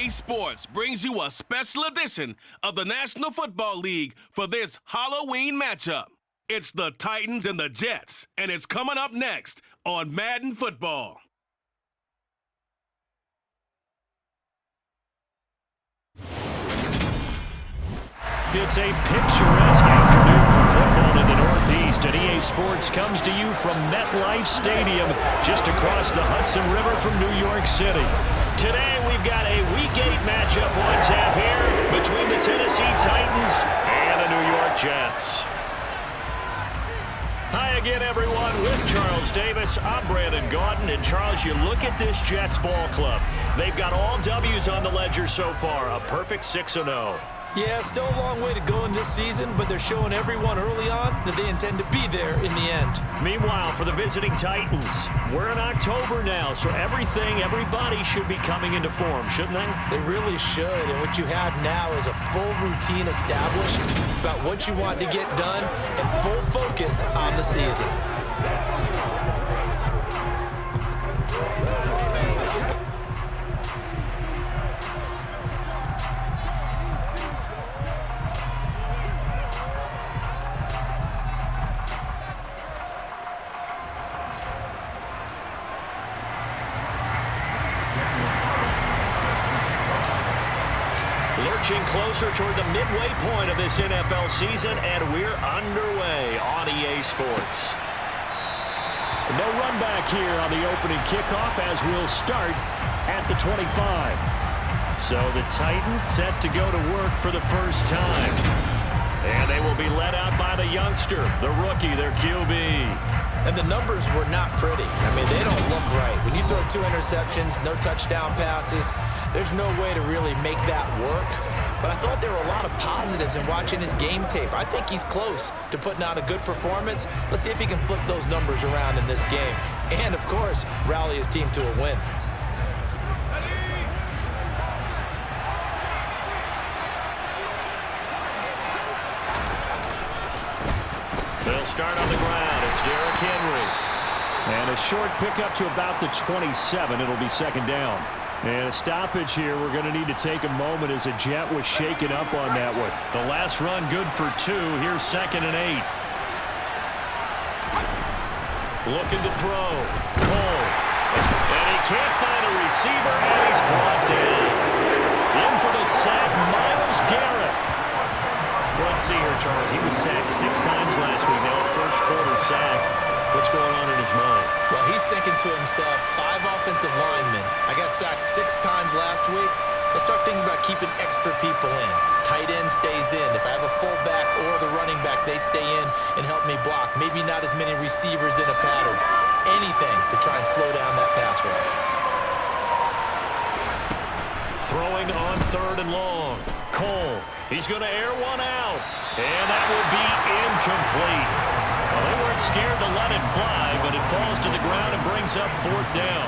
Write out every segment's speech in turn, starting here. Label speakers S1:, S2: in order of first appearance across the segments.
S1: EA Sports brings you a special edition of the National Football League for this Halloween matchup. It's the Titans and the Jets, and it's coming up next on Madden Football.
S2: It's a picturesque afternoon for football in the Northeast, and EA Sports comes to you from MetLife Stadium, just across the Hudson River from New York City. Today, we've got a Week 8 matchup on tap here between the Tennessee Titans and the New York Jets. Hi again, everyone. With Charles Davis, I'm Brandon Gaudin. And Charles, you look at this Jets ball club. They've got all W's on the ledger so far, a perfect 6-0.
S3: Yeah, still a long way to go in this season, but they're showing everyone early on that they intend to be there in the end.
S2: Meanwhile, for the visiting Titans, we're in October now, so everybody should be coming into form, shouldn't they?
S3: They really should, and what you have now is a full routine established about what you want to get done and full focus on the season.
S2: Lurching closer toward the midway point of this NFL season, and we're underway on EA Sports. No run back here on the opening kickoff as we'll start at the 25. So the Titans set to go to work for the first time. And they will be led out by the youngster, the rookie, their QB.
S3: And the numbers were not pretty. I mean, they don't look right. When you throw 2 interceptions, no touchdown passes, there's no way to really make that work. But I thought there were a lot of positives in watching his game tape. I think he's close to putting out a good performance. Let's see if he can flip those numbers around in this game. And, of course, rally his team to a win.
S2: They'll start on the ground. It's Derrick Henry. And a short pickup to about the 27. It'll be second down. And a stoppage here. We're going to need to take a moment as a Jet was shaken up on that one. The last run good for 2. Here's 2nd and 8. Looking to throw. Cole. And he can't find a receiver, and he's brought down. In for the sack, Myles Garrett. Let's see here, Charles. He was sacked 6 times last week. Now a first quarter sack. What's going on in his mind?
S3: Well, he's thinking to himself, 5 offensive linemen. I got sacked 6 times last week. Let's start thinking about keeping extra people in. Tight end stays in. If I have a fullback or the running back, they stay in and help me block. Maybe not as many receivers in a pattern. Anything to try and slow down that pass rush.
S2: Throwing on 3rd and long. Cole. He's going to air one out. And that will be incomplete. Well, they weren't scared to let it fly, but it falls to the ground and brings up 4th down.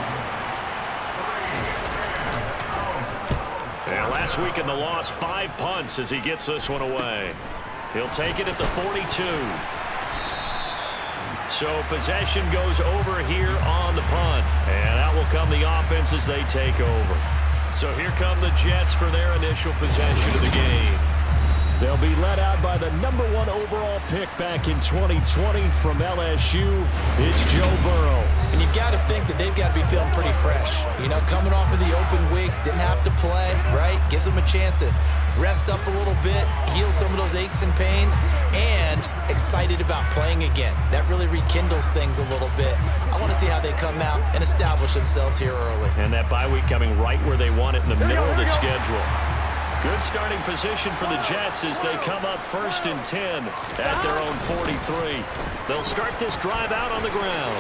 S2: And last week in the loss, 5 punts as he gets this one away. He'll take it at the 42. So possession goes over here on the punt. And out will come the offense as they take over. So here come the Jets for their initial possession of the game. They'll be led out by the number 1 overall pick back in 2020 from LSU. It's Joe Burrow.
S3: And you've got to think that they've got to be feeling pretty fresh. You know, coming off of the open week, didn't have to play, right? Gives them a chance to rest up a little bit, heal some of those aches and pains, and excited about playing again. That really rekindles things a little bit. I want to see how they come out and establish themselves here early.
S2: And that bye week coming right where they want it in the middle of the schedule. Good starting position for the Jets as they come up 1st and 10 at their own 43. They'll start this drive out on the ground.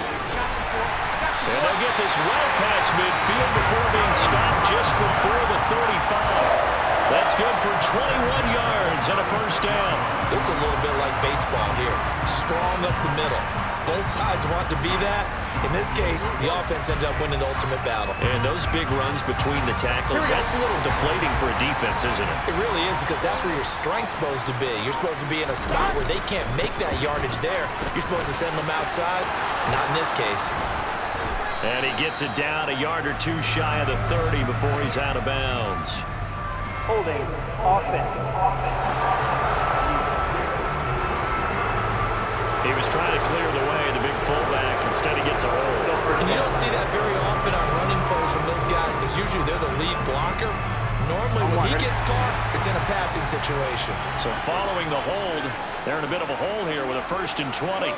S2: And they'll get this well past midfield before being stopped just before the 35. That's good for 21 yards and a first down.
S3: This is a little bit like baseball here. Strong up the middle. Both sides want to be that. In this case, the offense ended up winning the ultimate battle.
S2: And those big runs between the tackles, that's a little deflating for a defense, isn't it?
S3: It really is, because that's where your strength's supposed to be. You're supposed to be in a spot where they can't make that yardage there. You're supposed to send them outside. Not in this case.
S2: And he gets it down a yard or two shy of the 30 before he's out of bounds.
S4: Holding, offense.
S2: He was trying to clear the way, the big fullback. Instead, he gets a hold.
S3: And you don't see that very often on running plays from those guys because usually they're the lead blocker. Normally, when he gets caught, it's in a passing situation.
S2: So following the hold, they're in a bit of a hole here with a 1st and 20.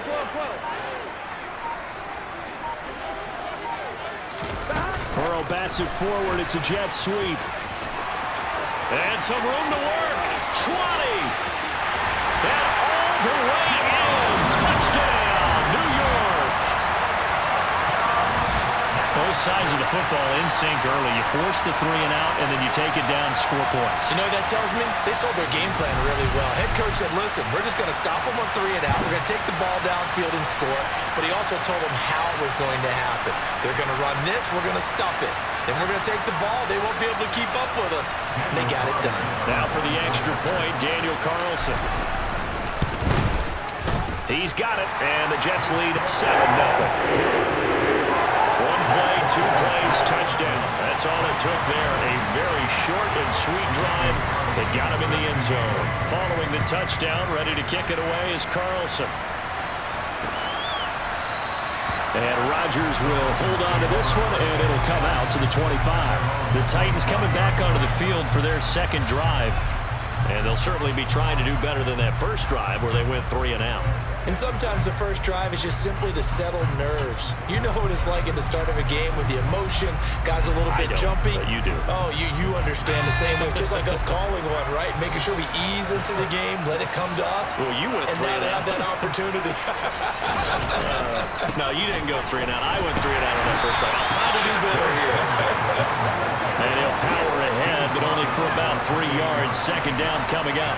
S2: Burrow bats it forward. It's a jet sweep. And some room to work. 20. And all the way in. Touchdown, New York. Both sides of the football in sync early. You force the 3 and out, and then you take it down, score points.
S3: You know what that tells me? They sold their game plan really well. Head coach said, listen, we're just going to stop them on 3 and out. We're going to take the ball downfield and score. But he also told them how it was going to happen. They're going to run this. We're going to stop it. Then we're going to take the ball. They won't be able to keep up with us. And they got it done.
S2: Now for the extra point, Daniel Carlson. He's got it, and the Jets lead 7-0. 1 play, 2 plays, touchdown. That's all it took there. A very short and sweet drive that got him in the end zone. Following the touchdown, ready to kick it away is Carlson. And Rodgers will hold on to this one, and it'll come out to the 25. The Titans coming back onto the field for their second drive. And they'll certainly be trying to do better than that first drive where they went 3 and out.
S3: And sometimes the first drive is just simply to settle nerves. You know what it's like at the start of a game with the emotion. Guys a little bit jumpy.
S2: But you do.
S3: Oh, you understand the same way. Just like us calling one, right? Making sure we ease into the game, let it come to us.
S2: Well, you went 3 and out.
S3: And now they have that opportunity.
S2: No, you didn't go 3 and out. I went 3 and out on that first drive. I'll try to do better here. And he'll power ahead, but only for about 3 yards. Second down coming up.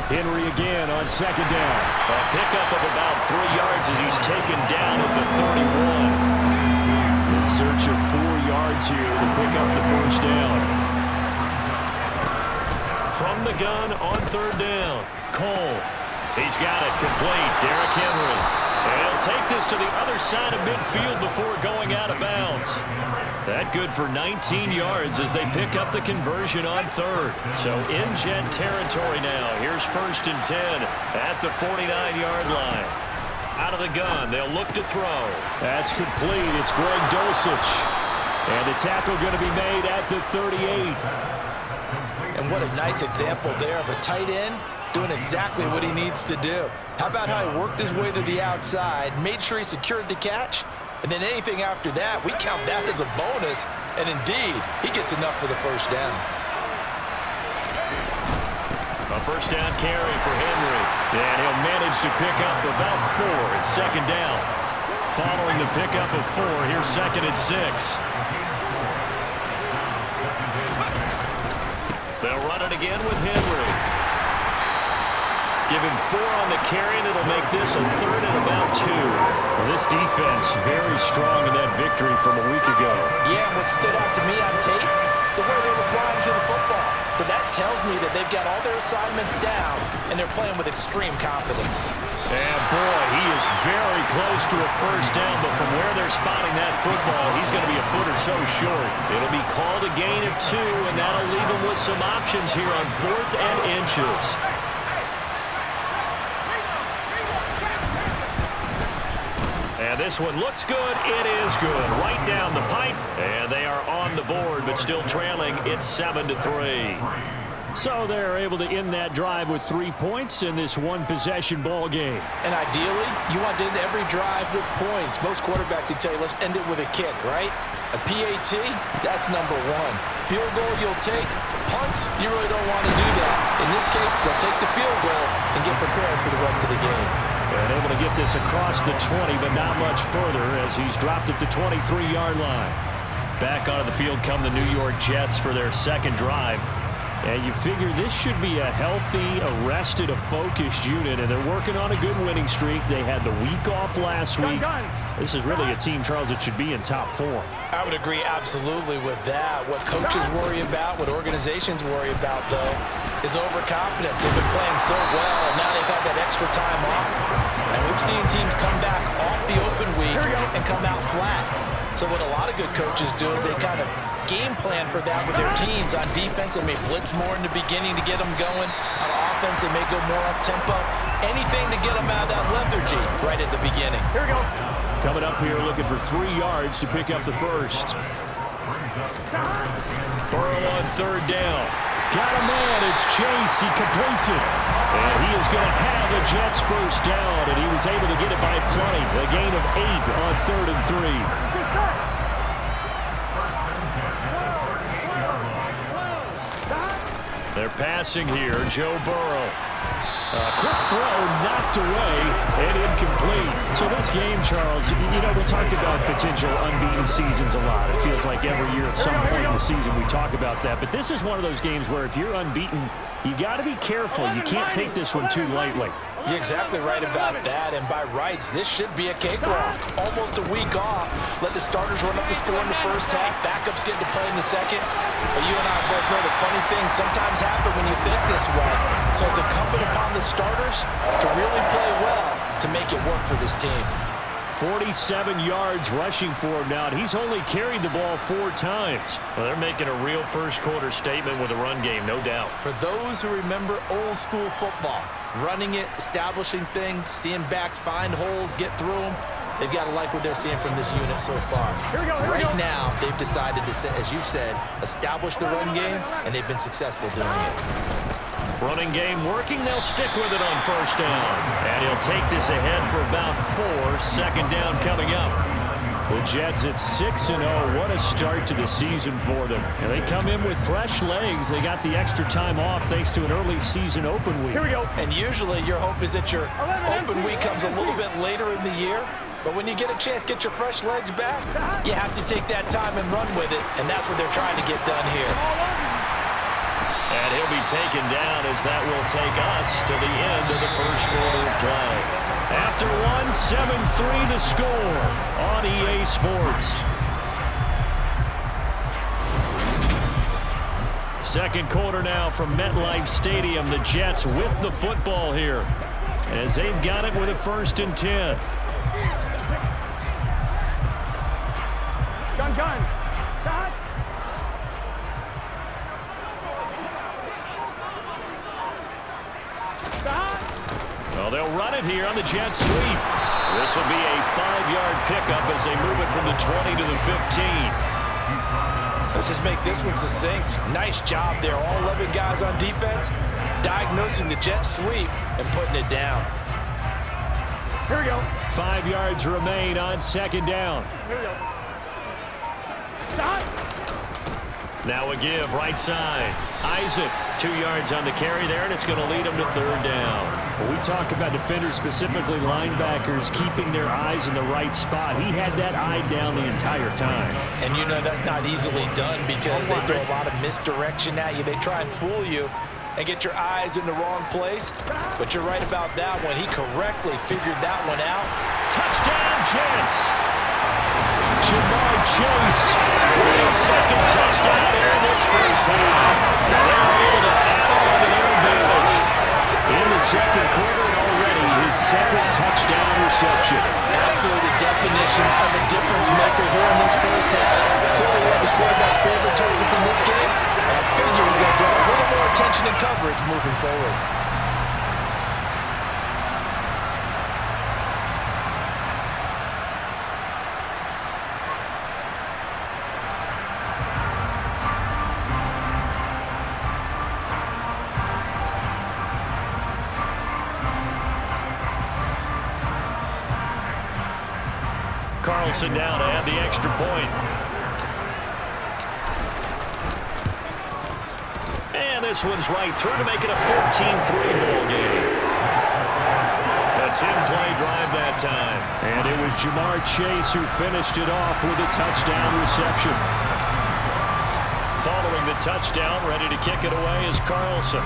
S2: Henry again on second down. A pickup of about 3 yards as he's taken down at the 31. In search of 4 yards here to pick up the first down. From the gun on third down. Cole. He's got it complete. Derrick Henry. And he'll take this to the other side of midfield before going out of bounds. That good for 19 yards as they pick up the conversion on third. So in Jet territory now. Here's 1st and 10 at the 49-yard line. Out of the gun, they'll look to throw. That's complete. It's Greg Dulcich. And the tackle going to be made at the 38.
S3: And what a nice example there of a tight end doing exactly what he needs to do. How about how he worked his way to the outside, made sure he secured the catch, and then anything after that, we count that as a bonus. And indeed, he gets enough for the first down.
S2: A first down carry for Henry. And he'll manage to pick up about 4. It's second down. Following the pickup of 4, here's 2nd and 6. They'll run it again with Henry. Give him 4 on the carry, and it'll make this a 3rd and about 2. Well, this defense very strong in that victory from a week ago.
S3: Yeah, and what stood out to me on tape, the way they were flying to the football. So that tells me that they've got all their assignments down, and they're playing with extreme confidence.
S2: And boy, he is very close to a first down, but from where they're spotting that football, he's going to be a foot or so short. It'll be called a gain of 2, and that'll leave him with some options here on 4th and inches. And this one looks good. It is good. Right down the pipe. And they are on the board, but still trailing. It's 7-3. So they're able to end that drive with 3 points in this one-possession ball game.
S3: And ideally, you want to end every drive with points. Most quarterbacks would tell you, let's end it with a kick, right? A PAT, that's number 1. Field goal you'll take. Punts, you really don't want to do that. In this case, they'll take the field goal and get prepared for the rest of the game.
S2: And able to get this across the 20, but not much further as he's dropped at the 23-yard line. Back onto the field come the New York Jets for their second drive. And you figure this should be a healthy, arrested, a focused unit, and they're working on a good winning streak. They had the week off last week. This is really a team, Charles, that should be in top form.
S3: I would agree absolutely with that. What coaches worry about, what organizations worry about, though, is overconfidence. They've been playing so well, and now they've had that extra time off. And we've seen teams come back off the open week and come out flat. So what a lot of good coaches do is they kind of game plan for that with their teams. On defense, they may blitz more in the beginning to get them going. On offense, they may go more up-tempo. Anything to get them out of that lethargy right at the beginning.
S4: Here we go.
S2: Coming up here looking for 3 yards to pick up the first. Burrow on third down. Got a man. It's Chase. He completes it. And he is going to have a Jets first down, and he was able to get it by plenty. A gain of 8 on 3rd and 3. They're passing here. Joe Burrow. Quick throw, knocked away, and incomplete. So this game, Charles, you know, we talk about potential unbeaten seasons a lot. It feels like every year at some point in the season we talk about that. But this is one of those games where if you're unbeaten, you got to be careful. You can't take this one too lightly.
S3: You're exactly right about that, and by rights, this should be a cakewalk. Almost a week off. Let the starters run up the score in the first half. Backups get to play in the second. But you and I both know the funny things sometimes happen when you think this way. So it's incumbent upon the starters to really play well to make it work for this team.
S2: 47 yards rushing for him now, and he's only carried the ball 4 times. Well, they're making a real first-quarter statement with a run game, no doubt.
S3: For those who remember old-school football, running it, establishing things, seeing backs find holes, get through them, they've got to like what they're seeing from this unit so far. Right now, they've decided to, as you said, establish the run game, and they've been successful doing it.
S2: Running game working. They'll stick with it on first down. And he'll take this ahead for about 4. Second down coming up. The Jets at 6-0. What a start to the season for them. And they come in with fresh legs. They got the extra time off thanks to an early season open week.
S4: Here we go.
S3: And usually your hope is that your open week comes a little bit later in the year. But when you get a chance to get your fresh legs back, you have to take that time and run with it. And that's what they're trying to get done here.
S2: And he'll be taken down as that will take us to the end of the first quarter of play. After 1, 7-3 the score on EA Sports. Second quarter now from MetLife Stadium. The Jets with the football here as they've got it with a 1st and 10.
S4: Gun.
S2: Well, they'll run it here on the jet sweep. This will be a 5-yard pickup as they move it from the 20 to the 15.
S3: Let's just make this one succinct. Nice job there. All 11 guys on defense diagnosing the jet sweep and putting it down.
S4: Here we go.
S2: 5 yards remain on second down.
S4: Here we go. Stop.
S2: Now a give right side. Isaac, 2 yards on the carry there, and it's going to lead him to third down. When we talk about defenders, specifically linebackers, keeping their eyes in the right spot. He had that eye down the entire time.
S3: And you know that's not easily done because they throw a lot of misdirection at you. They try and fool you and get your eyes in the wrong place. But you're right about that one. He correctly figured that one out.
S2: Touchdown, Jets! Jamar Chase with a second touchdown in this first half. They're able to add on to their advantage. In the second quarter and already his second touchdown reception.
S3: Absolutely the definition of a difference maker here in this first half. Clearly one of his quarterback's favorite targets in this game. And I figure he's going to draw a little more attention and coverage moving forward.
S2: Carlson down to add the extra point. And this one's right through to make it a 14-3 ball game. A 10-play drive that time. And it was Jamar Chase who finished it off with a touchdown reception. Following the touchdown, ready to kick it away is Carlson.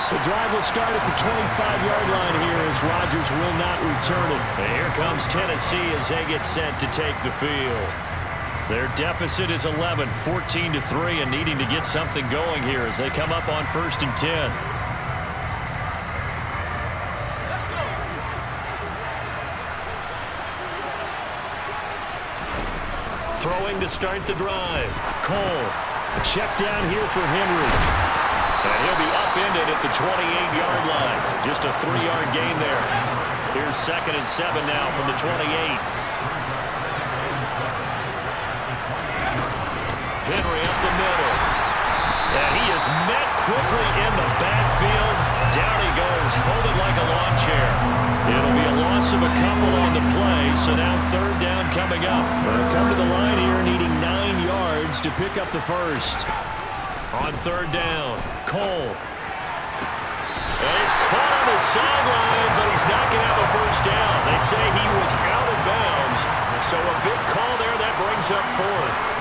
S2: The drive will start at the 25-yard line here as Rodgers will not return it. And here comes Tennessee as they get set to take the field. Their deficit is 11, 14-3, and needing to get something going here as they come up on 1st and 10. Throwing to start the drive. Cole. A check down here for Henry. And he'll be upended at the 28-yard line. Just a 3-yard gain there. Here's 2nd and 7 now from the 28. Henry up the middle. And he is met quickly in the backfield. Down he goes, folded like a lawn chair. It'll be a loss of a couple on the play, so now 3rd down coming up. They'll come to the line here needing 9 yards to pick up the first. On 3rd down, Cole. And he's caught on the sideline, but he's not going to have a first down. They say he was out of bounds, so a big call there that brings up 4th.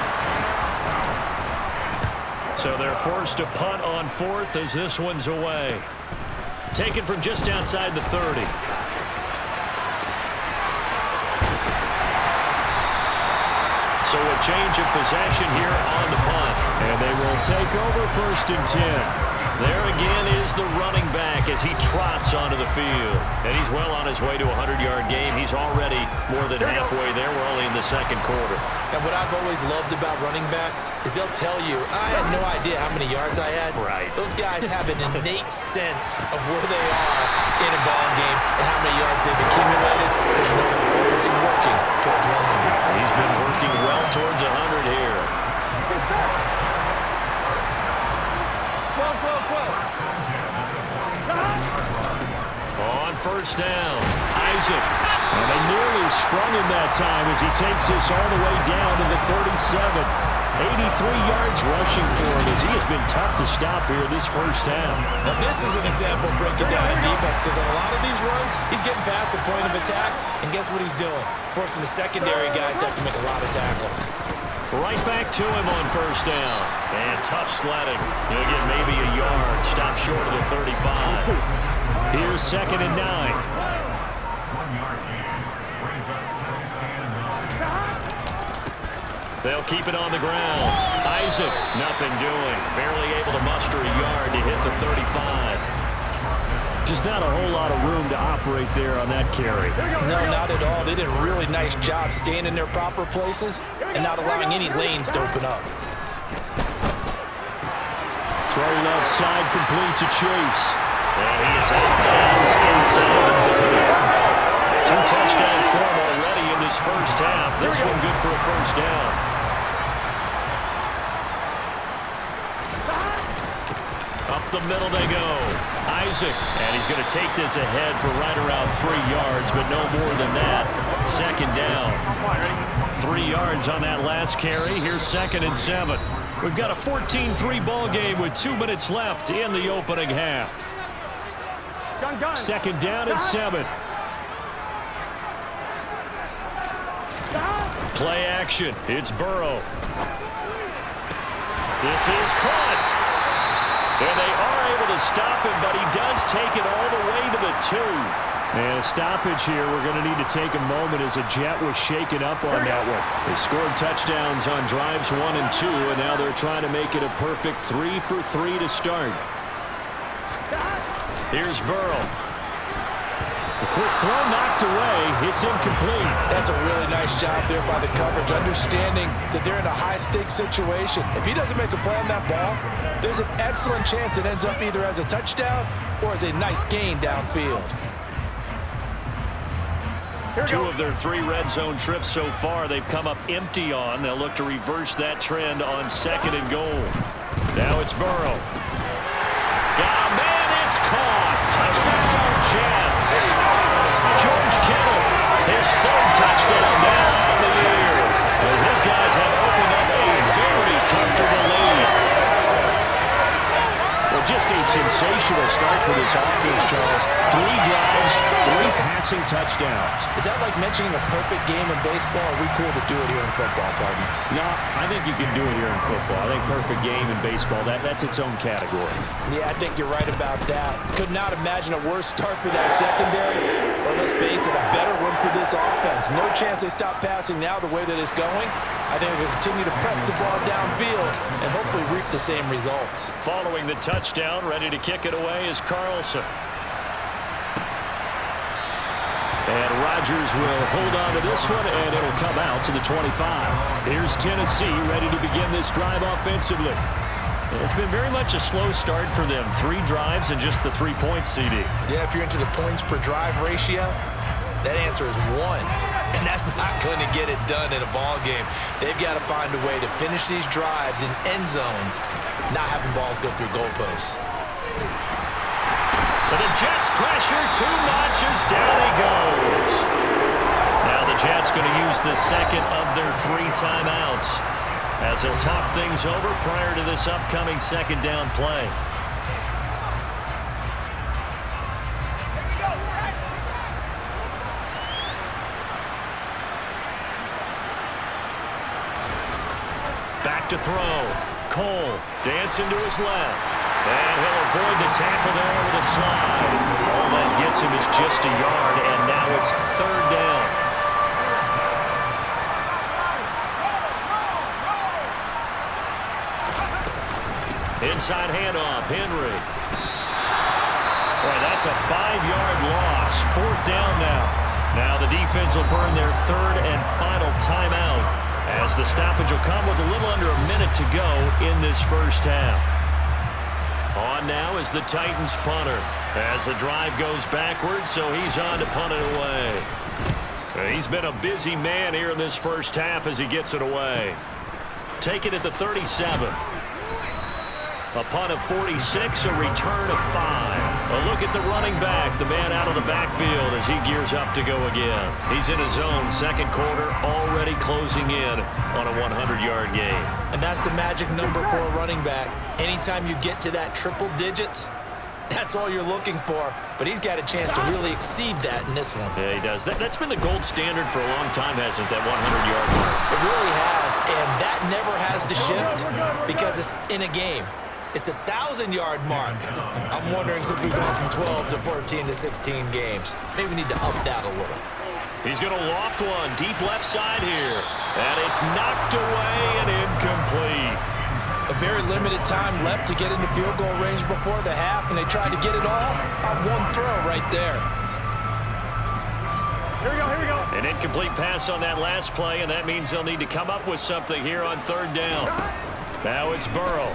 S2: So they're forced to punt on 4th as this one's away. Taken from just outside the 30. So a change of possession here on the punt. And they will take over 1st and 10. There again is the running back as he trots onto the field. And he's well on his way to a 100-yard game. He's already more than halfway there. We're only in the 2nd quarter.
S3: And what I've always loved about running backs is they'll tell you, I had no idea how many yards I had.
S2: Right.
S3: Those guys have an innate sense of where they are in a ball game and how many yards they've accumulated, because you know they're always working towards 100.
S2: He's been working well towards 100 here. On 1st down, Isaac. And they nearly sprung him that time as he takes this all the way down to the 37. 83 yards rushing for him as he has been tough to stop here this first half.
S3: Now this is an example of breaking down in defense, because on a lot of these runs, he's getting past the point of attack, and guess what he's doing? Forcing the secondary guys to have to make a lot of tackles.
S2: Right back to him on 1st down. And tough sledding. He'll get maybe a yard. Stop short of the 35. Here's 2nd and 9. They'll keep it on the ground. Isaac, nothing doing. Barely able to muster a yard to hit the 35. Just not a whole lot of room to operate there on that carry.
S3: No, not at all. They did a really nice job staying in their proper places and not allowing any lanes to open up.
S2: Throw left side complete to Chase. And he is out of bounds inside the 30. 2 touchdowns for him already in this first half. This one good for a first down. Up the middle they go. Isaac. And he's going to take this ahead for right around 3 yards, but no more than that. 2nd down. 3 yards on that last carry. Here's 2nd and 7. We've got a 14-3 ball game with 2 minutes left in the opening half. 2nd down and 7. Play action. It's Burrow. This is caught. And they are able to stop him, but he does take it all the way to the 2. And a stoppage here. We're going to need to take a moment as a Jet was shaken up on that one. They scored touchdowns on drives 1 and 2, and now they're trying to make it a perfect 3 for 3 to start. Here's Burrow. A quick throw knocked away. It's incomplete.
S3: That's a really nice job there by the coverage, understanding that they're in a high-stakes situation. If he doesn't make a play on that ball, there's an excellent chance it ends up either as a touchdown or as a nice gain downfield.
S2: 2 of their 3 red zone trips so far they've come up empty on. They'll look to reverse that trend on 2nd and goal. Now it's Burrow. Got a man, it's caught. Touchdown, Jets. George Kittle, his 3rd touchdown now on the year. As these guys have opened up a very comfortable lead. Well, just a sensational start for this offense, Charles. 3 drives, 3 passing touchdowns.
S3: Is that like mentioning a perfect game in baseball? Or are we cool to do it here in football, partner?
S2: No, I think you can do it here in football. I think perfect game in baseball, that's its own category.
S3: Yeah, I think you're right about that. Could not imagine a worse start for that secondary. Or let's face it, a better one for this offense. No chance they stop passing now the way that it's going. I think they'll continue to press the ball downfield and hopefully reap the same results.
S2: Following the touchdown, ready to kick it away is Carlson. And Rodgers will hold on to this one, and it'll come out to the 25. Here's Tennessee ready to begin this drive offensively. It's been very much a slow start for them. 3 drives and just the 3 points, CD.
S3: Yeah, if you're into the points per drive ratio, that answer is 1. And that's not going to get it done in a ball game. They've got to find a way to finish these drives in end zones, not having balls go through goalposts.
S2: But the Jets pressure too much as down he goes. Now the Jets going to use the second of their 3 timeouts as they'll talk things over prior to this upcoming second down play. Back to throw. Cole dancing to his left. And he'll avoid the tackle there with a slide. All that gets him is just a yard, and now it's 3rd down. Inside handoff, Henry. Boy, that's a 5-yard loss. 4th down now. Now the defense will burn their 3rd and final timeout as the stoppage will come with a little under a minute to go in this first half. On now is the Titans punter as the drive goes backwards, so he's on to punt it away. He's been a busy man here in this first half as he gets it away. Take it at the 37. A punt of 46, a return of 5. A look at the running back, the man out of the backfield as he gears up to go again. He's in his own second quarter, already closing in on a 100-yard game.
S3: And that's the magic number for a running back. Anytime you get to that triple digits, that's all you're looking for. But he's got a chance to really exceed that in this one.
S2: Yeah, he does. That's been the gold standard for a long time, hasn't it, that 100-yard mark?
S3: It really has, and that never has to shift because it's in a game. It's a 1,000-yard mark. I'm wondering, since we've gone from 12 to 14 to 16 games, maybe we need to up that a little.
S2: He's going to loft one deep left side here. And it's knocked away and incomplete.
S3: A very limited time left to get into field goal range before the half, and they tried to get it off on one throw right there.
S4: Here we go.
S2: An incomplete pass on that last play, and that means they'll need to come up with something here on 3rd down. Now it's Burrow.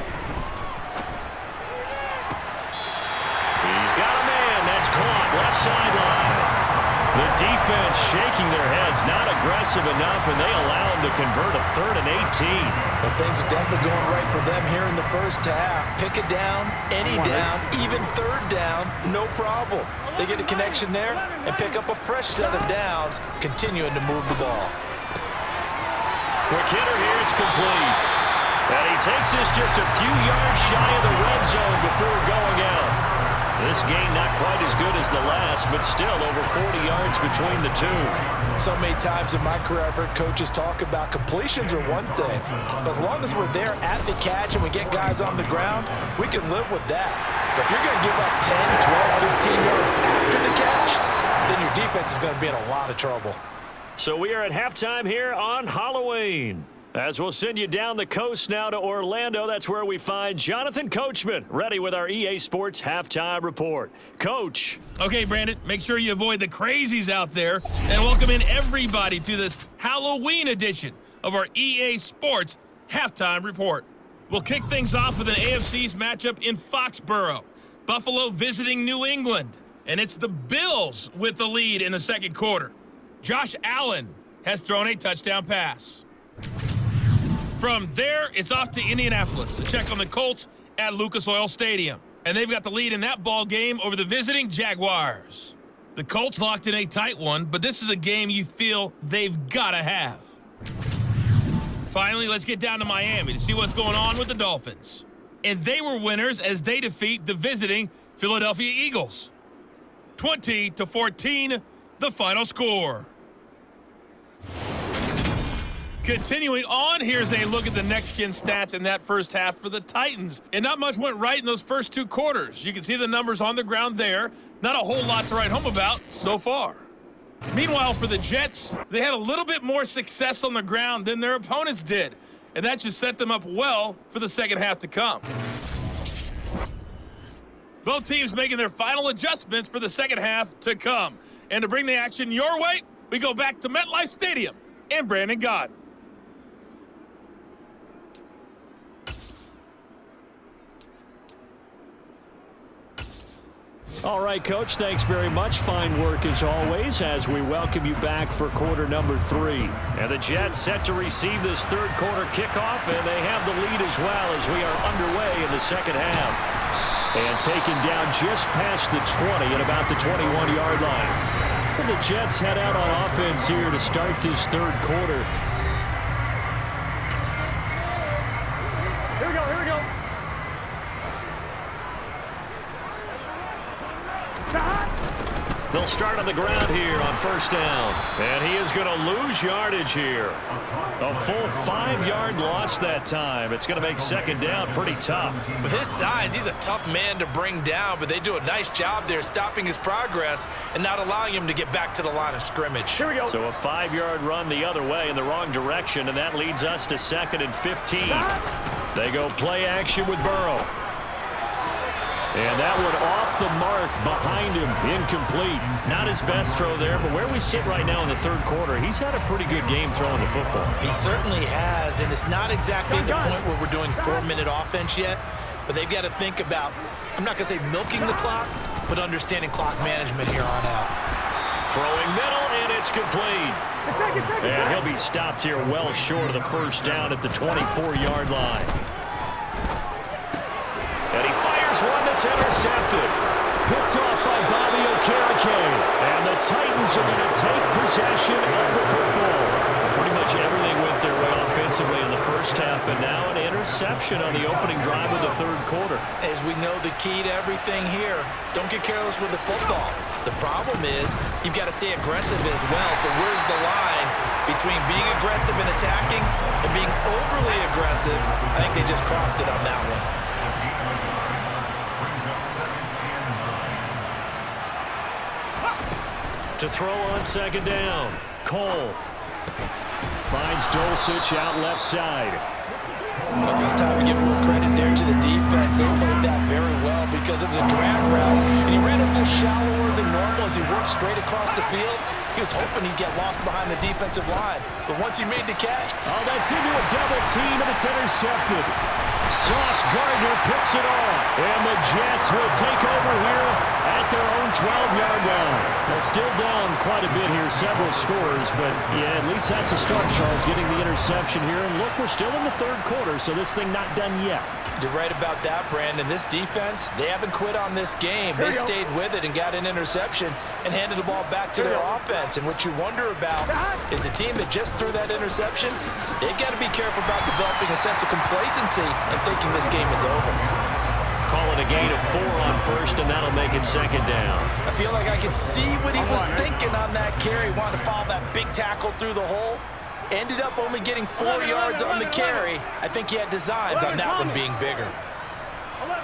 S2: He's got a man. That's caught. Left sideline. The defense shaking their heads, not aggressive enough, and they allow him to convert a 3rd and 18.
S3: Well, things are definitely going right for them here in the first half. Pick a down, any down, even 3rd down, no problem. They get a connection there and pick up a fresh set of downs, continuing to move the ball.
S2: Quick hitter here, it's complete. And he takes this just a few yards shy of the red zone before going out. This game not quite as good as the last, but still over 40 yards between the two.
S3: So many times in my career I've heard coaches talk about completions are one thing. But as long as we're there at the catch and we get guys on the ground, we can live with that. But if you're going to give up 10, 12, 15 yards after the catch, then your defense is going to be in a lot of trouble.
S2: So we are at halftime here on Halloween. As we'll send you down the coast now to Orlando, that's where we find Jonathan Coachman, ready with our EA Sports Halftime Report. Coach.
S5: Okay, Brandon, make sure you avoid the crazies out there and welcome in everybody to this Halloween edition of our EA Sports Halftime Report. We'll kick things off with an AFC's matchup in Foxborough. Buffalo visiting New England, and it's the Bills with the lead in the second quarter. Josh Allen has thrown a touchdown pass. From there, it's off to Indianapolis to check on the Colts at Lucas Oil Stadium. And they've got the lead in that ball game over the visiting Jaguars. The Colts locked in a tight one, but this is a game you feel they've got to have. Finally, let's get down to Miami to see what's going on with the Dolphins. And they were winners as they defeat the visiting Philadelphia Eagles. 20-14, the final score. Continuing on, here's a look at the next-gen stats in that first half for the Titans. And not much went right in those first two quarters. You can see the numbers on the ground there. Not a whole lot to write home about so far. Meanwhile, for the Jets, they had a little bit more success on the ground than their opponents did. And that should set them up well for the second half to come. Both teams making their final adjustments for the second half to come. And to bring the action your way, we go back to MetLife Stadium and Brandon Gaudin.
S2: All right, Coach, thanks very much. Fine work as always as we welcome you back for quarter number 3. And the Jets set to receive this third quarter kickoff, and they have the lead as well as we are underway in the second half. And taken down just past the 20 at about the 21-yard line. And the Jets head out on offense here to start this third quarter.
S4: Here we go, here we go.
S2: They'll start on the ground here on first down. And he is going to lose yardage here. A full 5-yard loss that time. It's going to make second down pretty tough.
S3: With his size, he's a tough man to bring down, but they do a nice job there stopping his progress and not allowing him to get back to the line of scrimmage.
S4: Here we go.
S2: So a 5-yard run the other way in the wrong direction, and that leads us to 2nd and 15. They go play action with Burrow. And that one off the mark behind him, incomplete. Not his best throw there, but where we sit right now in the third quarter, he's had a pretty good game throwing the football.
S3: He certainly has, and it's not exactly the point where we're doing 4-minute offense yet, but they've got to think about, I'm not going to say milking the clock, but understanding clock management here on out.
S2: Throwing middle, and it's complete. And he'll be stopped here well short of the first down at the 24-yard line. And he fires one that's intercepted. Picked off by Bobby Okereke. And the Titans are going to take possession of the football. Pretty much everything went their way offensively in the first half, but now an interception on the opening drive of the third quarter.
S3: As we know, the key to everything here, don't get careless with the football. The problem is you've got to stay aggressive as well. So where's the line between being aggressive and attacking and being overly aggressive? I think they just crossed it on that one.
S2: To throw on second down, Cole finds Dulcich out left side.
S3: Look, it's time to give a little credit there to the defense. They played that very well because it was a drag route, and he ran a little shallower than normal as he worked straight across the field. He was hoping he'd get lost behind the defensive line, but once he made the catch...
S2: Oh, that's into a double team, and it's intercepted. Sauce Gardner picks it off, and the Jets will take over here at their own 12-yard line. They're still down quite a bit here, several scores, but yeah, at least that's a start, Charles, getting the interception here. And look, we're still in the third quarter, so this thing not done yet.
S3: You're right about that, Brandon. This defense, they haven't quit on this game. They stayed with it and got an interception and handed the ball back to their offense. And what you wonder about is the team that just threw that interception, they've got to be careful about developing a sense of complacency and thinking this game is over.
S2: Call it a gain of 4 on first, and that'll make it second down.
S3: I feel like I could see what he was thinking on that carry. Wanted to follow that big tackle through the hole. Ended up only getting 4 yards on the carry. I think he had designs on that one being bigger.
S4: 11.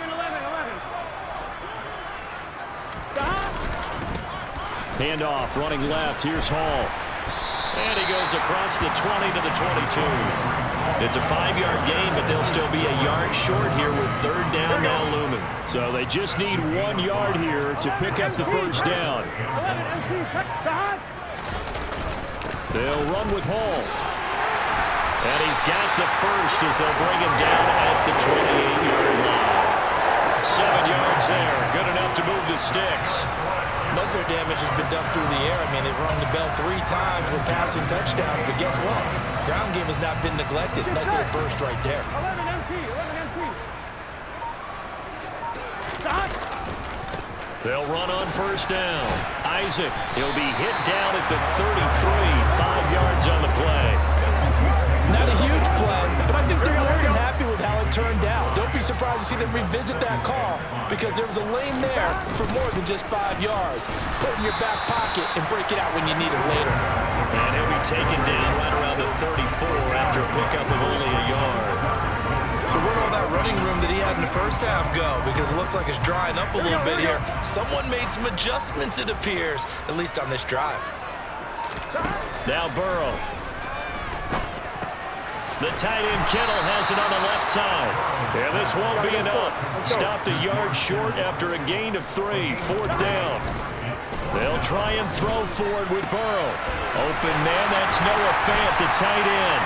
S2: Handoff, running left. Here's Hall. And he goes across the 20 to the 22. It's a 5-yard gain, but they'll still be a yard short here with third down now looming. So they just need 1 yard here to pick up the first down. They'll run with Hall. And he's got the first as they'll bring him down at the 28-yard line. 7 yards there, good enough to move the sticks.
S3: Most of their damage has been done through the air. I mean, they've rung the bell 3 times with passing touchdowns, but guess what? Ground game has not been neglected. Nice little burst right there.
S4: 11 MT. Stop.
S2: They'll run on first down. Isaac, he'll be hit down at the 33, 5 yards on the play.
S3: Not a huge play, but I think they're more than happy with how it turned out. Don't be surprised surprised to see them revisit that call because there was a lane there for more than just 5 yards. Put it in your back pocket and break it out when you need it later.
S2: And he'll be taken down right around the 34 after a pickup of only a yard.
S3: So where'd all that running room that he had in the first half go? Because it looks like it's drying up a little bit here. Someone made some adjustments, it appears, at least on this drive.
S2: Now Burrow. The tight end Kittle has it on the left side. And this won't be enough. Stopped a yard short after a gain of 3. 4th down. They'll try and throw forward with Burrow. Open man, that's Noah Fant, the tight end.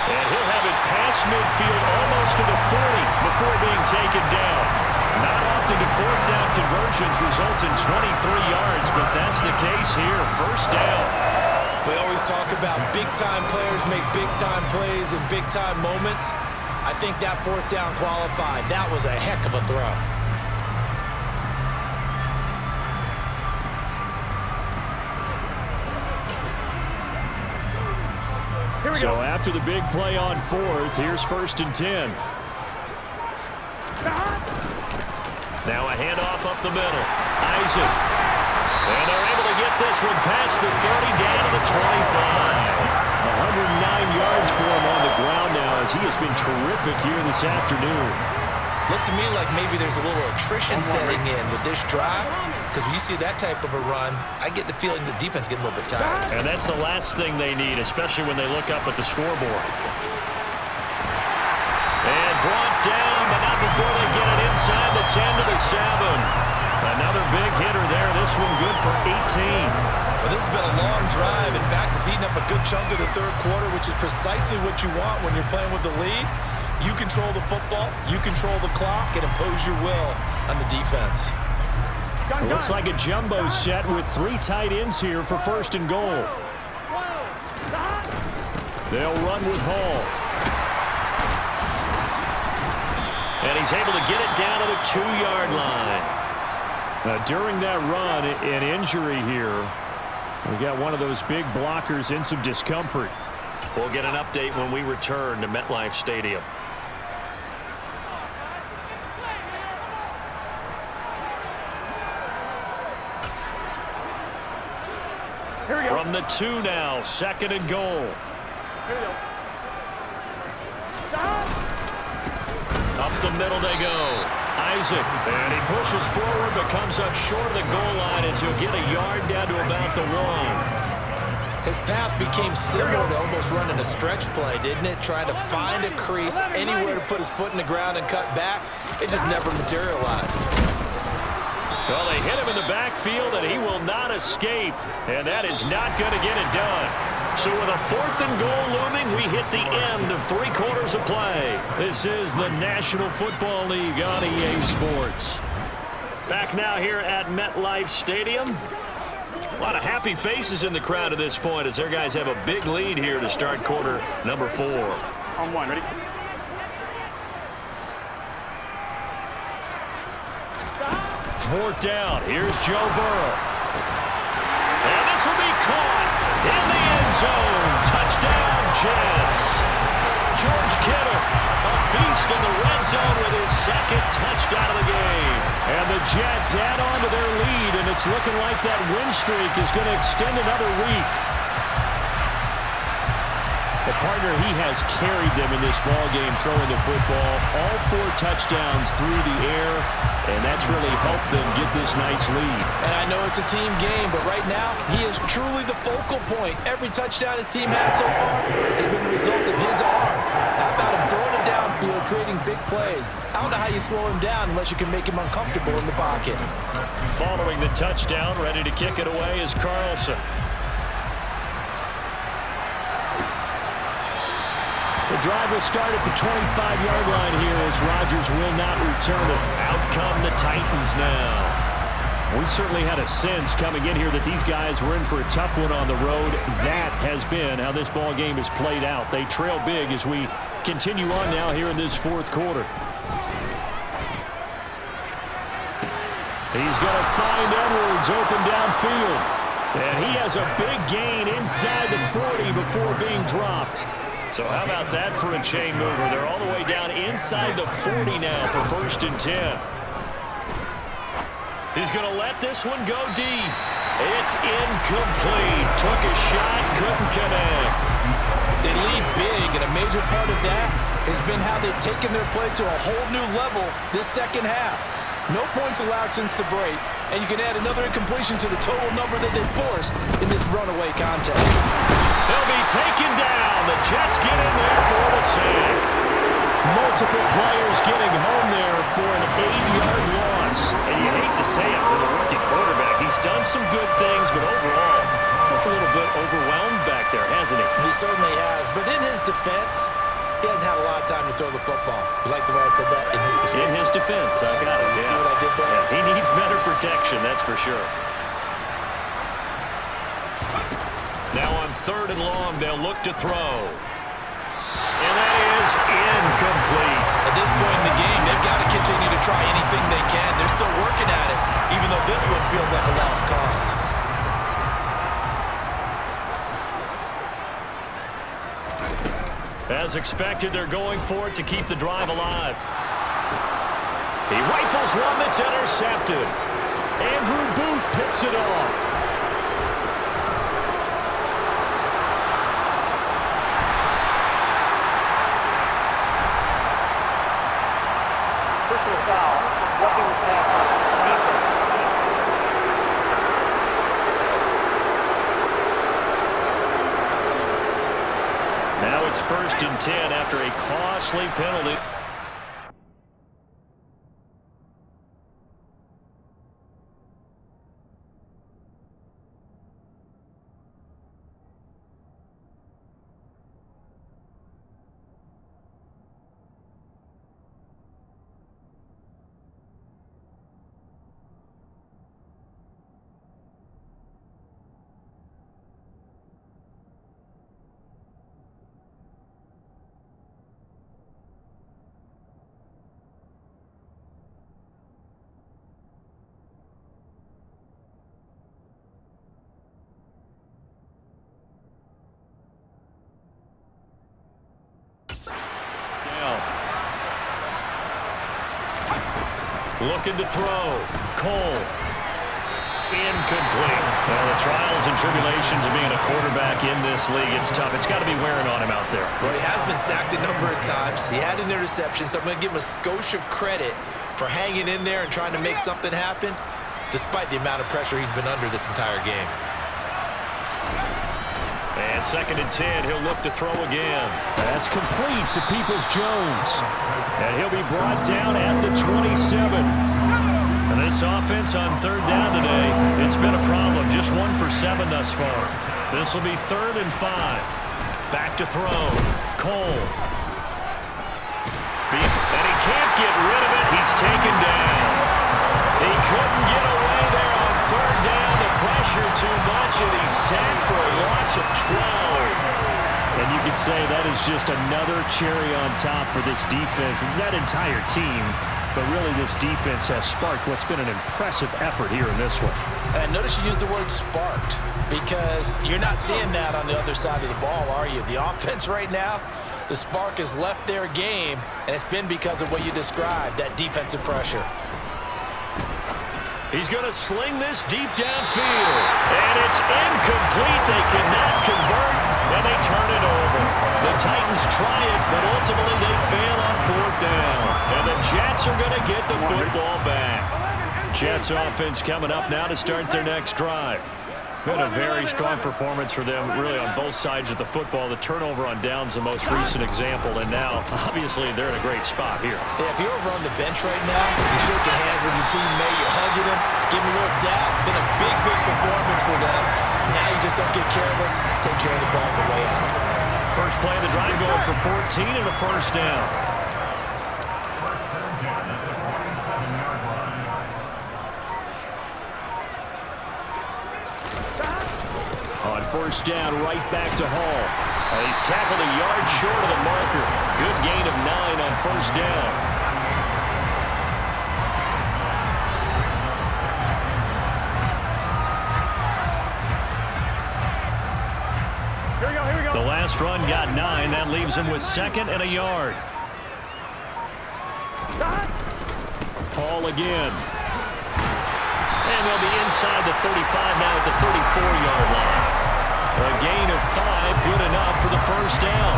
S2: And he'll have it past midfield almost to the 40 before being taken down. Not often do 4th down conversions result in 23 yards, but that's the case here. 1st down.
S3: We always talk about big-time players make big-time plays in big-time moments. I think that 4th down qualified. That was a heck of a throw.
S2: So after the big play on 4th, here's 1st and 10. Now a handoff up the middle. Isaac. And they're able to get this one past the 30 down to the 25. 109 yards for him on the ground now as he has been terrific here this afternoon.
S3: Looks to me like maybe there's a little attrition setting in with this drive. Because when you see that type of a run, I get the feeling the defense getting a little bit tired.
S2: And that's the last thing they need, especially when they look up at the scoreboard. And brought down, but not before they get it inside the 10 to the 7. Another big hitter there. This one good for 18.
S3: Well, this has been a long drive. In fact, it's eating up a good chunk of the 3rd quarter, which is precisely what you want when you're playing with the lead. You control the football, you control the clock, and impose your will on the defense.
S2: It looks like a jumbo set with 3 tight ends here for 1st and goal. They'll run with Hall. And he's able to get it down to the 2-yard line. Now, during that run, an injury here. We got one of those big blockers in some discomfort. We'll get an update when we return to MetLife Stadium. From the 2 now, 2nd and goal. Up the middle they go. Isaac, and he pushes forward but comes up short of the goal line as he'll get a yard down to about the 1.
S3: His path became similar to almost running a stretch play, didn't it? Trying to find a crease, anywhere to put his foot in the ground and cut back. It just never materialized.
S2: Well, they hit him in the backfield, and he will not escape. And that is not going to get it done. So with a 4th and goal looming, we hit the end of 3 quarters of play. This is the National Football League on EA Sports. Back now here at MetLife Stadium. A lot of happy faces in the crowd at this point as their guys have a big lead here to start quarter number 4.
S4: On 1, ready?
S2: 4th down. Here's Joe Burrow. And this will be caught in the end zone. Touchdown, Jets. George Kittle, a beast in the red zone with his 2nd touchdown of the game. And the Jets add on to their lead, and it's looking like that win streak is going to extend another week. The partner, he has carried them in this ball game, throwing the football. All 4 touchdowns through the air, and that's really helped them get this nice lead.
S3: And I know it's a team game, but right now, he is truly the focal point. Every touchdown his team has so far has been the result of his arm. How about him throwing it downfield, creating big plays? I don't know how you slow him down unless you can make him uncomfortable in the pocket.
S2: Following the touchdown, ready to kick it away is Carlson. The drive will start at the 25-yard line here as Rodgers will not return it. Out come the Titans now. We certainly had a sense coming in here that these guys were in for a tough one on the road. That has been how this ball game has played out. They trail big as we continue on now here in this 4th quarter. He's going to find Edwards open downfield. And he has a big gain inside the 40 before being dropped. So how about that for a chain mover? They're all the way down inside the 40 now for 1st and 10. He's going to let this one go deep. It's incomplete. Took a shot, couldn't connect.
S3: They lead big, and a major part of that has been how they've taken their play to a whole new level this second half. No points allowed since the break, and you can add another incompletion to the total number that they forced in this runaway contest.
S2: He'll be taken down. The Jets get in there for the sack. Multiple players getting home there for an 8-yard loss. And you hate to say it with a rookie quarterback. He's done some good things, but overall, looked a little bit overwhelmed back there, hasn't he?
S3: He certainly has, but in his defense, he hasn't had a lot of time to throw the football. You like the way I said that? In his defense.
S2: In his defense, I got it.
S3: You see what I did there?
S2: Yeah, he needs better protection, that's for sure. Now on 3rd and long, they'll look to throw. And that is incomplete.
S3: At this point in the game, they've got to continue to try anything they can. They're still working at it, even though this one feels like a lost cause.
S2: As expected, they're going for it to keep the drive alive. He rifles one that's intercepted. Andrew Booth picks it off.
S4: Personal foul. Roughing the tackle.
S2: Now it's 1st and 10 after a costly penalty. Looking to throw. Cole. Incomplete. Well, the trials and tribulations of being a quarterback in this league, it's tough. It's got to be wearing on him out there.
S3: Well, he has been sacked a number of times. He had an interception, so I'm going to give him a skosh of credit for hanging in there and trying to make something happen, despite the amount of pressure he's been under this entire game.
S2: And 2nd and 10, he'll look to throw again.
S6: That's complete to Peoples-Jones.
S2: And he'll be brought down at the 27. And this offense on 3rd down today, it's been a problem. Just 1 for 7 thus far. This will be 3rd and 5. Back to throw. Cole. And he can't get rid of it. He's taken down. He couldn't get away there on 3rd down. The pressure too much, and he's sacked for a loss of 12.
S6: And you could say that is just another cherry on top for this defense, that entire team. But really, this defense has sparked what's been an impressive effort here in this one.
S3: And notice you used the word sparked, because you're not seeing that on the other side of the ball, are you? The offense right now, the spark has left their game, and it's been because of what you described, that defensive pressure.
S2: He's going to sling this deep downfield. And it's incomplete. They cannot convert, and they turn it over. The Titans try it, but ultimately they fail on 4th down. And the Jets are going to get the football back. Jets offense coming up now to start their next drive. Been a very strong performance for them, really, on both sides of the football. The turnover on downs, the most recent example, and now, obviously, they're in a great spot here.
S3: Yeah, if you're over on the bench right now, you're shaking hands with your teammate, you're hugging him, giving him a little dab. Been a big, big performance for them. Now you just don't get careless. Take care of the ball on the way out.
S2: First play of the drive going for 14 and a 1st down. On 1st down, right back to Hall. And he's tackled a yard short of the marker. Good gain of 9 on 1st down.
S4: Here we go, here we go.
S2: The last run got 9. That leaves him with 2nd and a yard. Paul again. And they'll be inside the 35 now at the 34-yard line. A gain of 5, good enough for the first down.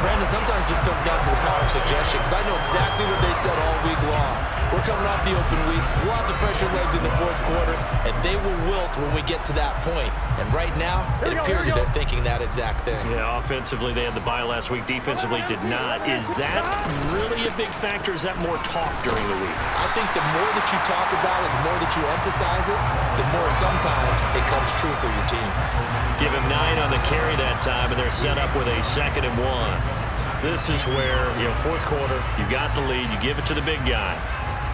S3: Brandon, sometimes it just comes down to the power of suggestion, because I know exactly what they said all week long. We're coming off the open week. We'll have the fresher legs in the fourth quarter, and they will wilt when we get to that point. And right now, it appears that they're thinking that exact thing.
S2: Yeah, offensively, they had the bye last week. Defensively, did not. Is that really a big factor? Is that more talk during the week?
S3: I think the more that you talk about it, the more that you emphasize it, the more sometimes it comes true for your team.
S2: Give him 9 on the carry that time, and they're set up with a 2nd and 1. This is where, fourth quarter, you got the lead, you give it to the big guy.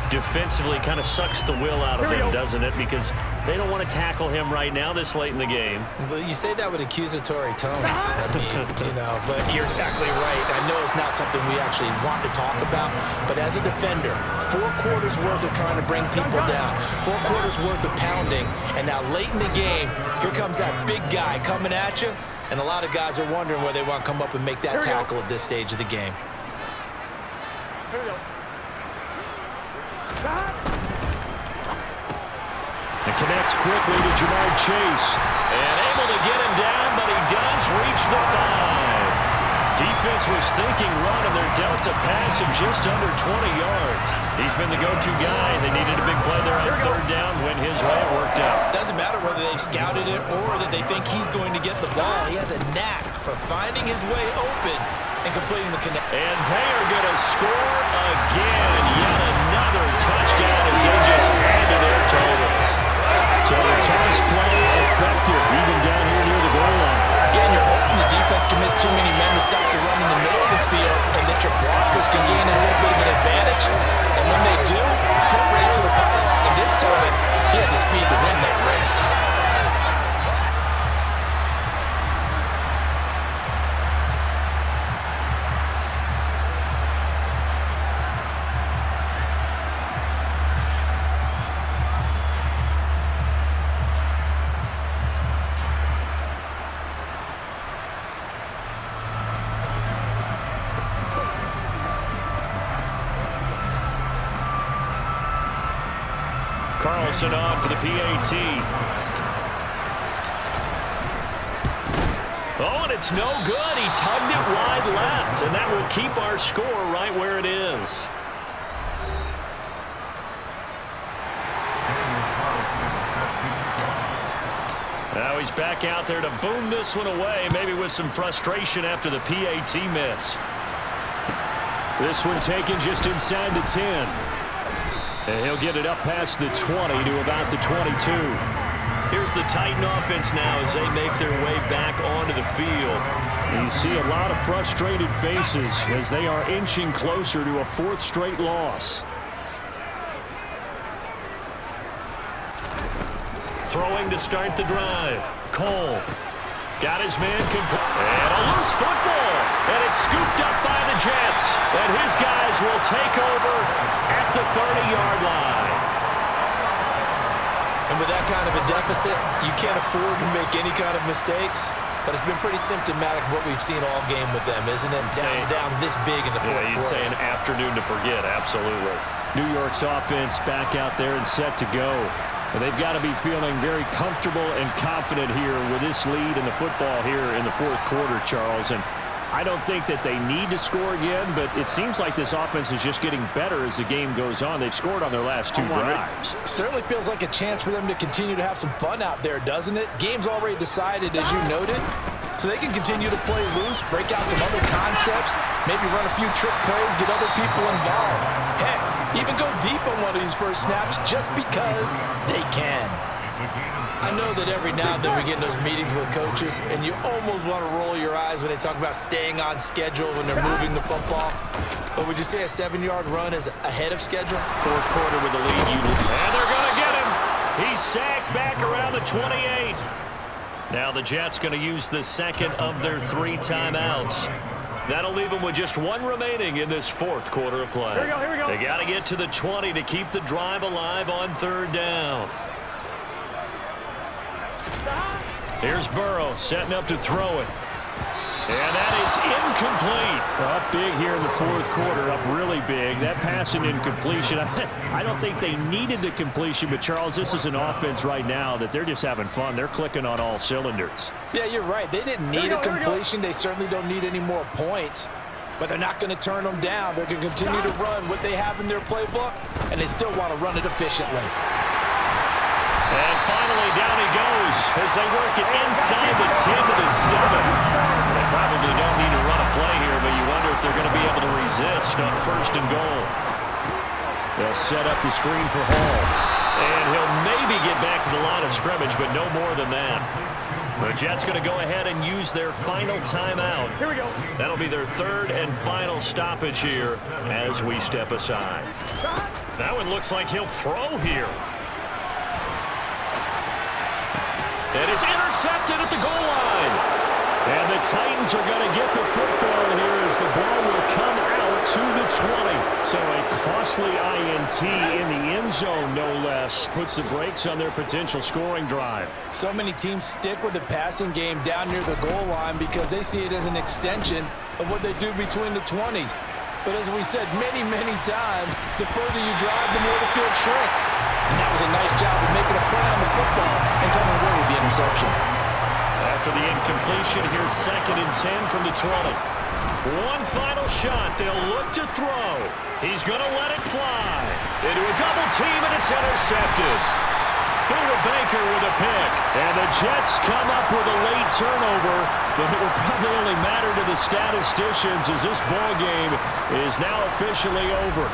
S2: Defensively kind of sucks the will out of him, doesn't it? Because they don't want to tackle him right now this late in the game.
S3: Well, you say that with accusatory tones. I mean, but you're exactly right. I know it's not something we actually want to talk about, but as a defender, 4 quarters worth of trying to bring people down, 4 quarters worth of pounding, and now late in the game, here comes that big guy coming at you, and a lot of guys are wondering where they want to come up and make that tackle at this stage of the game.
S4: Here we go.
S2: And connects quickly to Jamar Chase. And able to get him down, but he does reach the 5. Defense was thinking run, and they're dealt a pass of just under 20 yards. He's been the go-to guy. They needed a big play there on 3rd down. Went his way. It worked out.
S3: Doesn't matter whether they scouted it or that they think he's going to get the ball. He has a knack for finding his way open and completing the connect.
S2: And they are going to score again. Yet another touchdown as they just add to their totals. So the toss play effective, even down here near the goal line.
S3: Yeah, and you're hoping the defense can miss too many men to stop the run in the middle of the field, and that your blockers can gain a little bit of an advantage. And when they do, foot race to the pylon. And this time, he had the speed to win that race.
S2: Carlson on for the PAT. Oh, and it's no good. He tugged it wide left, and that will keep our score right where it is. Now he's back out there to boom this one away, maybe with some frustration after the PAT miss. This one taken just inside the 10. And he'll get it up past the 20 to about the 22. Here's the Titan offense now as they make their way back onto the field. You see a lot of frustrated faces as they are inching closer to a 4th straight loss. Throwing to start the drive. Cole got his man complete. And a loose football. And it's scooped up by the Jets. And his guys will take over at the 30-yard line.
S3: And with that kind of a deficit, you can't afford to make any kind of mistakes. But it's been pretty symptomatic of what we've seen all game with them, isn't it? Down this big in the fourth quarter.
S2: You'd say an afternoon to forget, absolutely.
S6: New York's offense back out there and set to go. And they've got to be feeling very comfortable and confident here with this lead in the football here in the fourth quarter, Charles. And I don't think that they need to score again, but it seems like this offense is just getting better as the game goes on. They've scored on their last 2 drives.
S3: Certainly feels like a chance for them to continue to have some fun out there, doesn't it? Game's already decided, as you noted, so they can continue to play loose, break out some other concepts, maybe run a few trick plays, get other people involved. Heck, even go deep on one of these first snaps just because they can. I know that every now and then we get in those meetings with coaches, and you almost want to roll your eyes when they talk about staying on schedule when they're moving the football. But would you say a 7-yard run is ahead of schedule?
S2: Fourth quarter with the lead. And they're going to get him. He's sacked back around the 28. Now the Jets going to use the second of their 3 timeouts. That'll leave them with just 1 remaining in this fourth quarter of play.
S4: Here we go.
S2: They got to get to the 20 to keep the drive alive on 3rd down. Here's Burrow setting up to throw it. And that is incomplete.
S6: Up big here in the fourth quarter, up really big. That pass and incompletion, I don't think they needed the completion, but Charles, this is an offense right now that they're just having fun. They're clicking on all cylinders.
S3: Yeah, you're right. They didn't need a completion. They certainly don't need any more points, but they're not going to turn them down. They're going to continue to run what they have in their playbook, and they still want to run it efficiently.
S2: And finally, down he goes as they work it inside the 10 to the 7. They probably don't need to run a play here, but you wonder if they're going to be able to resist on first and goal.
S6: They'll set up the screen for Hall.
S2: And he'll maybe get back to the line of scrimmage, but no more than that. The Jets going to go ahead and use their final timeout.
S4: Here we go.
S2: That'll be their third and final stoppage here as we step aside. That one looks like he'll throw here. And it's intercepted at the goal line.
S6: And the Titans are going to get the football here as the ball will come out to the 20. So a costly INT in the end zone, no less, puts the brakes on their potential scoring drive.
S3: So many teams stick with the passing game down near the goal line because they see it as an extension of what they do between the 20s. But as we said many, many times, the further you drive, the more the field shrinks. And that was a nice job of making a play on the football and coming away with the interception.
S2: After the incompletion, here's 2nd and 10 from the 20. One final shot. They'll look to throw. He's going to let it fly. Into a double team, and it's intercepted. Buda Baker with a pick.
S6: And the Jets come up with a late turnover, but it will probably only matter to the statisticians as this ball game is now officially over.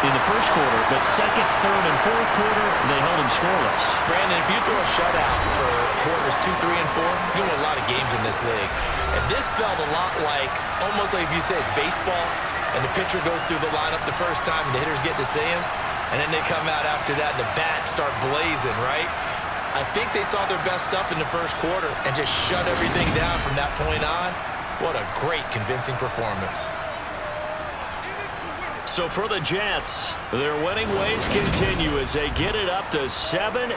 S2: In the first quarter, but second, third, and fourth quarter, they held them scoreless.
S3: Brandon, if you throw a shutout for quarters 2, 3, and 4, you win a lot of games in this league. And this felt a lot like, almost like if you said baseball, and the pitcher goes through the lineup the first time, and the hitters get to see him, and then they come out after that, and the bats start blazing, right? I think they saw their best stuff in the first quarter and just shut everything down from that point on. What a great, convincing performance.
S2: So for the Jets, their winning ways continue as they get it up to 7-0.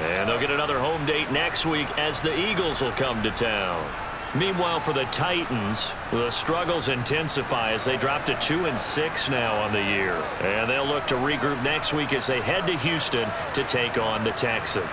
S2: And they'll get another home date next week as the Eagles will come to town. Meanwhile, for the Titans, the struggles intensify as they drop to 2-6 now on the year. And they'll look to regroup next week as they head to Houston to take on the Texans.